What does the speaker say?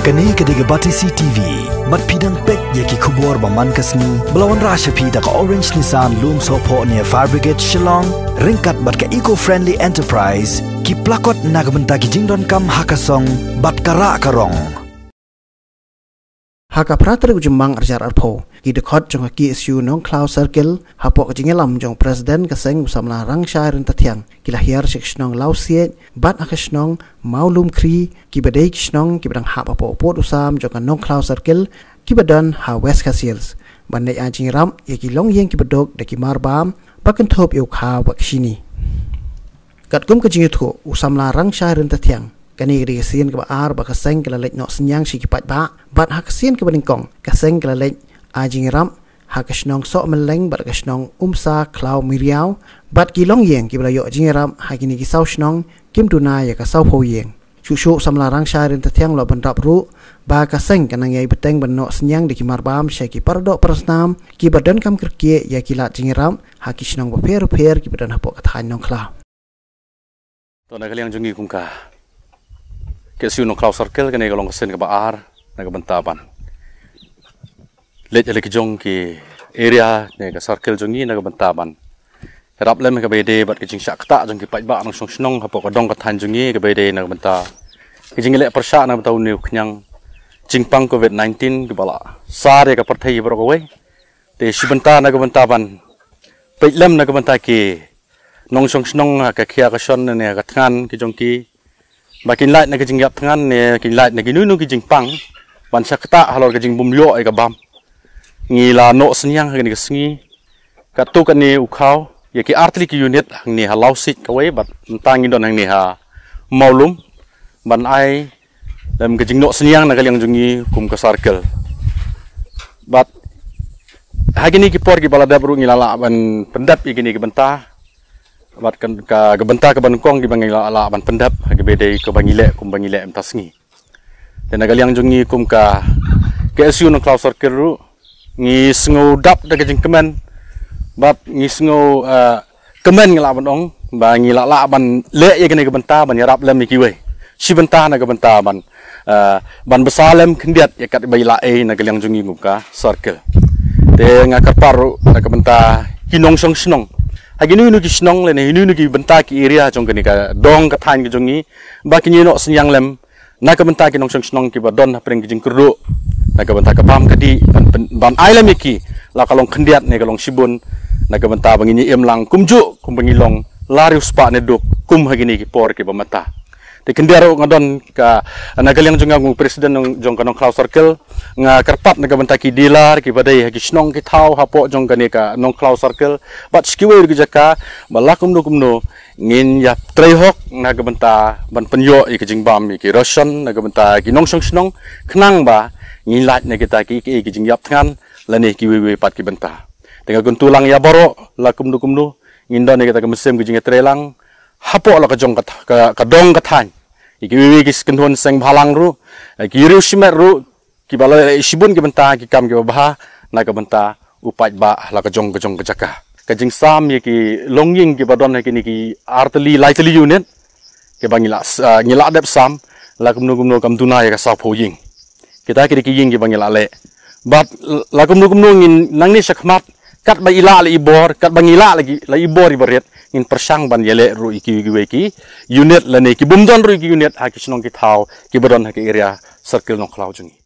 Kani kediga Batisi TV, mat pidang pek yaki kubur baman kasni, belawan rasha pida ka Orange Nissan Loom Sopo near Fire Brigade Shillong, ringkat bat ka eco-friendly enterprise, ki plakot nagbenta ki jingdon kam hakasong, bat kara karong. Haka prater ujumang arjar arpo ki dekot jong ki isu nong cloud circle hapok jingelam jong presiden kaseng bersama rang syairin tatiang ki lahir seksnong lausiet bat akasnong maulum kri ki badai kisnong ki badang hap apo pot usam jong nong cloud circle ki badan ha west casiles bandai anjing ram ye ki long yeng ki badok de ki marbam bakan top yo kha bakshini kat kum ke jingetho usam la rang syairin tatiang kani rigasian ke baar ba kaseng ke lalek nok senyang si kipat ba bat hakasian ke balingkong kaseng ke lalek ajing ram hakasnong sok meleng bat kasnong umsa klau miriau bat kilong yeng ki balayo ajing ram hakini ki sau snong kim tuna ya ka sau pho yeng chu samlarang syairin tatiang lo bandap ru ba kaseng kanang yai beteng ban nok senyang di kimar bam sy ki pardok persnam ki badan kam kerkie ya ki lat jing ram hakisnong ba per ki badan hapok kathan nong klau to na kaliang jungi kungka kesiu no cloud circle kene galong kesen ke baar na ke bentaban let ele ki jong ki area ne ke circle jongi na ke bentaban rap lem ke bede bat ke jing syak ta jong ki pai ba nong song snong hapo ka dong ka than jongi ke bede na ke benta ki jing le persha na betau ne khnyang jingpang covid 19 ke bala sare ka parthai bro ko we te sibenta na ke bentaban pai lem na ke benta ki nong song snong ka khia ka son ne ka than ki jong ki bakin light na kijing yap tangan ne kin light na ginunu kijing pang ban sakta halor kijing bumlo ai ka bam ngila no senyang ni kesengi katu kan ni ukhau ya ki artli ki unit ni halau sik kawai bat tangi don ni ha maulum ban ai dam kijing no senyang na kaliang jungi kum ka circle bat hagini ki por ki balada bru ngila ban pendap igini ki bentah bat kan ka gebenta ke banungkong ki bangila ala ban pendap ke bede ke bangile kum bangile em tasngi dan agaliang jungi kum ka KSU no cloud circle ru ngi sngo dap de jing kemen bat ngi sngo kemen ngila banong ba ngila la ban le ye ke gebenta ban yarap lem ki we si benta na gebenta ban besalem kendiat ye kat baila e na galiang jungi kum ka circle te ngakar paru na gebenta kinong song snong haginu nu ki snong le ne nu ki benta ki area jong kani ka dong ka than ki jongi ba ki no senyang lem na ka benta ki nong snong ki ba don pring ki jing kru na ka benta ka pam ka di ban ai lem ki la kalong khendiat ne kalong sibun na ka benta bangi em lang kumju kum bangi long larius pa ne duk kum hagini ki por ki ba mata te kendiaro ngadon ka na kaliang jonga ngung presiden jong kanong cloud circle nga karpat na ka benta ki dilar ki badai hagi snong ki thau hapo jong kani ka nong cloud circle bat skiwe ri jaka balakum no kumno ngin ya trehok na ka benta ban penyo ki jingbam ki roshan na ka benta ki nong song snong khnang ba ngin lat na kita ki jing yap than lani ki we pat ki benta tenga guntulang ya boro lakum no kumno ngin don kita ka mesem ki jing trelang hapo la ka jong ka dong ka than iki wiwi ki skenhon seng bhalang ru ki riu simet ru ki bala sibun ki benta ki kam ki bah na ka benta upat ba la ka jong ka jaka ka jing sam ye ki longying ki badon ki ni ki artli lightly unit ke bangila ngila dep sam la kumno kam tuna ye ka sa pho ying kita ki ying ki bangila le bat la kumno ngin nangni sakmat kat ba ila le ibor kat bangila lagi la ibor ibaret in persang ban yele ru iki unit la ne ki bumdon ru iki unit ha ki snong ki thau ki bodon ha ki area circle no cloud jungi